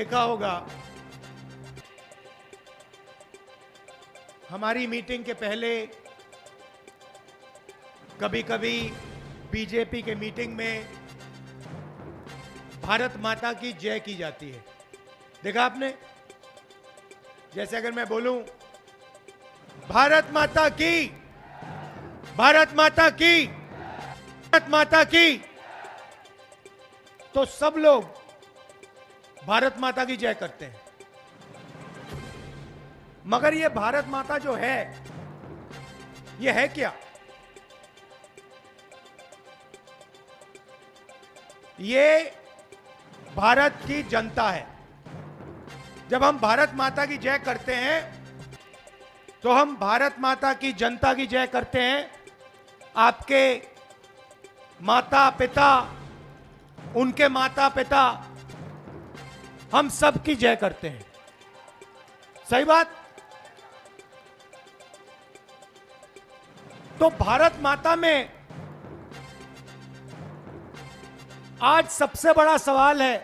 देखा होगा, हमारी मीटिंग के पहले कभी कभी बीजेपी के मीटिंग में भारत माता की जय की जाती है। देखा आपने? जैसे अगर मैं बोलूं भारत माता की, भारत माता की, भारत माता की, तो सब लोग भारत माता की जय करते हैं। मगर ये भारत माता जो है, ये है क्या? ये भारत की जनता है। जब हम भारत माता की जय करते हैं तो हम भारत माता की जनता की जय करते हैं। आपके माता पिता, उनके माता पिता, हम सब की जय करते हैं। सही बात? तो भारत माता में आज सबसे बड़ा सवाल है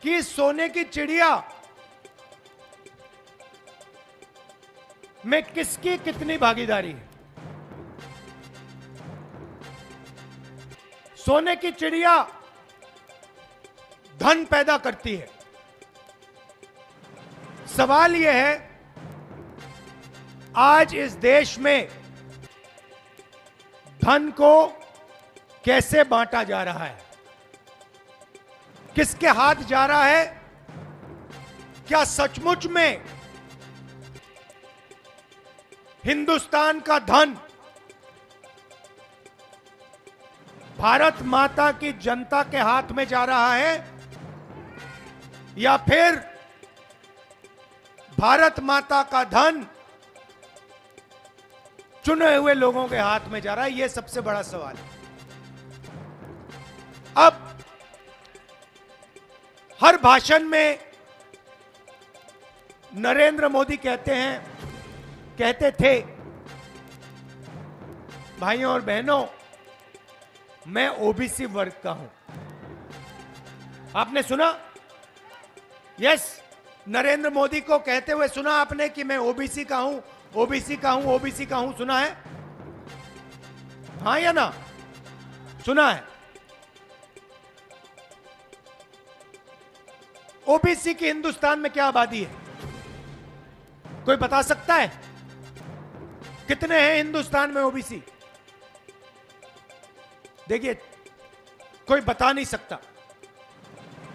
कि सोने की चिड़िया में किसकी कितनी भागीदारी है। सोने की चिड़िया धन पैदा करती है। सवाल यह है, आज इस देश में धन को कैसे बांटा जा रहा है? किसके हाथ जा रहा है? क्या सचमुच में हिंदुस्तान का धन भारत माता की जनता के हाथ में जा रहा है, या फिर भारत माता का धन चुने हुए लोगों के हाथ में जा रहा है? यह सबसे बड़ा सवाल है। अब हर भाषण में नरेंद्र मोदी कहते थे, भाइयों और बहनों, मैं ओबीसी वर्ग का हूं। आपने सुना? यस, नरेंद्र मोदी को कहते हुए सुना आपने कि मैं ओबीसी का हूं, ओबीसी का हूं, ओबीसी का हूं? सुना है? हां या ना? सुना है? ओबीसी की हिंदुस्तान में क्या आबादी है? कोई बता सकता है? कितने हैं हिंदुस्तान में ओबीसी? देखिए, कोई बता नहीं सकता।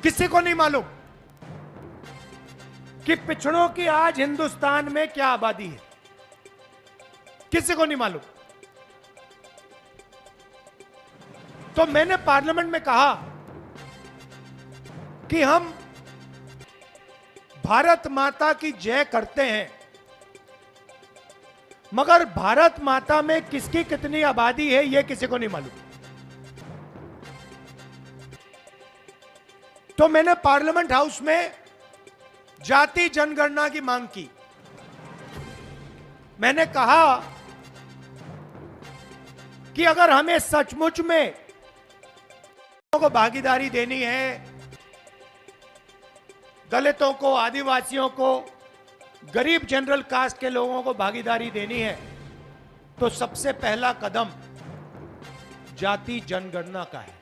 किसी को नहीं मालूम कि पिछड़ों की आज हिंदुस्तान में क्या आबादी है। किसी को नहीं मालूम। तो मैंने पार्लियामेंट में कहा कि हम भारत माता की जय करते हैं, मगर भारत माता में किसकी कितनी आबादी है यह किसी को नहीं मालूम। तो मैंने पार्लियामेंट हाउस में जाति जनगणना की मांग की। मैंने कहा कि अगर हमें सचमुच में को भागीदारी देनी है, दलितों को, आदिवासियों को, गरीब जनरल कास्ट के लोगों को भागीदारी देनी है, तो सबसे पहला कदम जाति जनगणना का है।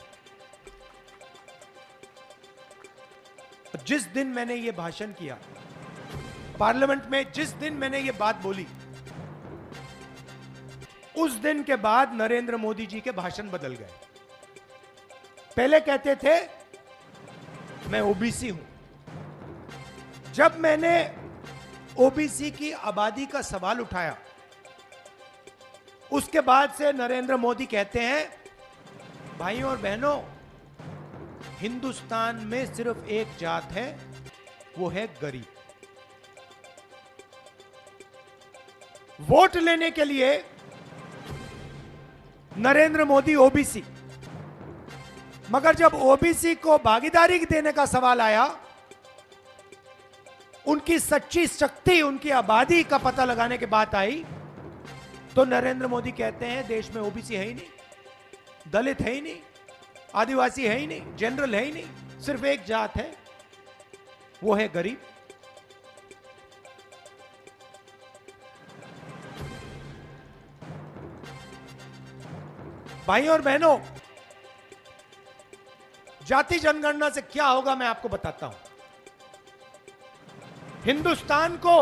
जिस दिन मैंने यह भाषण किया पार्लियामेंट में, जिस दिन मैंने यह बात बोली, उस दिन के बाद नरेंद्र मोदी जी के भाषण बदल गए। पहले कहते थे मैं ओबीसी हूं। जब मैंने ओबीसी की आबादी का सवाल उठाया, उसके बाद से नरेंद्र मोदी कहते हैं, भाइयों और बहनों, हिंदुस्तान में सिर्फ एक जात है, वो है गरीब। वोट लेने के लिए नरेंद्र मोदी ओबीसी, मगर जब ओबीसी को भागीदारी देने का सवाल आया, उनकी सच्ची शक्ति, उनकी आबादी का पता लगाने की बात आई, तो नरेंद्र मोदी कहते हैं देश में ओबीसी है ही नहीं, दलित है ही नहीं, आदिवासी है ही नहीं, जनरल है ही नहीं, सिर्फ एक जात है, वो है गरीब। भाई और बहनों, जाति जनगणना से क्या होगा मैं आपको बताता हूं। हिंदुस्तान को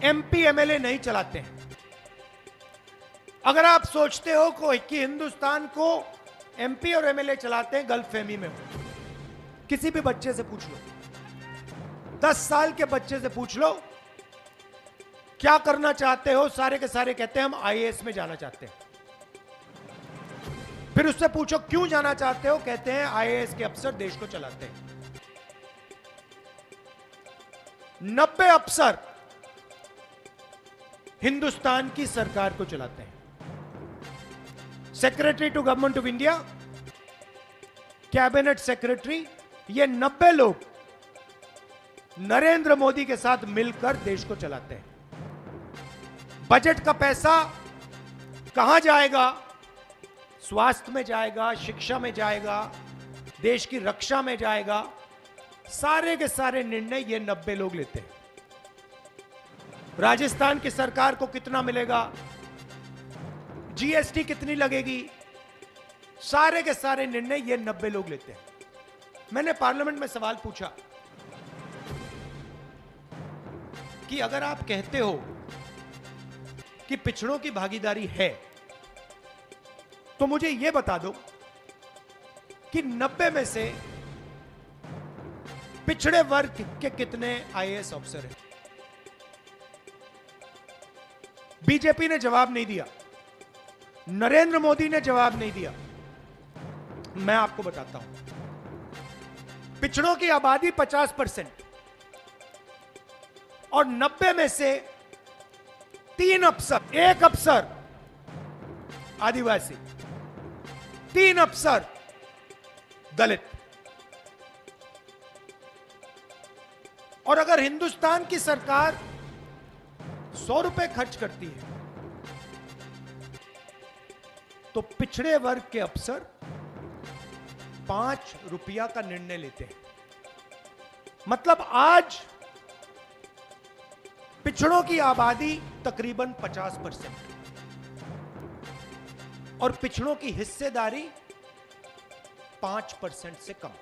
एमपी एमएलए नहीं चलाते हैं। अगर आप सोचते हो कि हिंदुस्तान को एमपी और एमएलए चलाते हैं, गलतफहमी में हो। किसी भी बच्चे से पूछ लो, 10 साल के बच्चे से पूछ लो क्या करना चाहते हो, सारे के सारे कहते हैं हम आईएएस में जाना चाहते हैं। फिर उससे पूछो क्यों जाना चाहते हो, कहते हैं आईएएस के अफसर देश को चलाते हैं। 90 अफसर हिंदुस्तान की सरकार को चलाते हैं। Secretary to government of India, cabinet secretary, ये 90 लोग नरेंद्र मोदी के साथ मिलकर देश को चलाते हैं। बजट का पैसा कहां जाएगा? स्वास्थ्य में जाएगा, शिक्षा में जाएगा, देश की रक्षा में जाएगा। सारे के सारे निर्णय ये 90 लोग लेते हैं। राजस्थान की सरकार को कितना मिलेगा, जीएसटी कितनी लगेगी, सारे के सारे निर्णय ये 90 लोग लेते हैं। मैंने पार्लियामेंट में सवाल पूछा कि अगर आप कहते हो कि पिछड़ों की भागीदारी है, तो मुझे यह बता दो कि 90 में से पिछड़े वर्ग के कितने आईएएस अफसर हैं। बीजेपी ने जवाब नहीं दिया, नरेंद्र मोदी ने जवाब नहीं दिया। मैं आपको बताता हूं, पिछड़ों की आबादी 50% और 90 में से 3 अफसर, 1 अफसर आदिवासी, 3 अफसर दलित। और अगर हिंदुस्तान की सरकार 100 रुपए खर्च करती है तो पिछड़े वर्ग के अफसर 5 रुपया का निर्णय लेते हैं। मतलब आज पिछड़ों की आबादी तकरीबन 50% और पिछड़ों की हिस्सेदारी 5% से कम।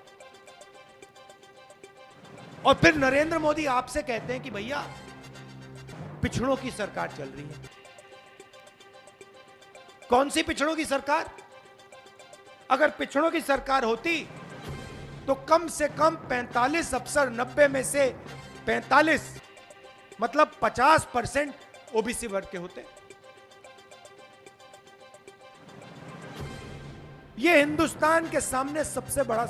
और फिर नरेंद्र मोदी आपसे कहते हैं कि भैया पिछड़ों की सरकार चल रही है। कौन सी पिछड़ों की सरकार? अगर पिछड़ों की सरकार होती तो कम से कम 45 अफसर, 90 में से 45 मतलब 50% ओबीसी वर्ग के होते। यह हिंदुस्तान के सामने सबसे बड़ा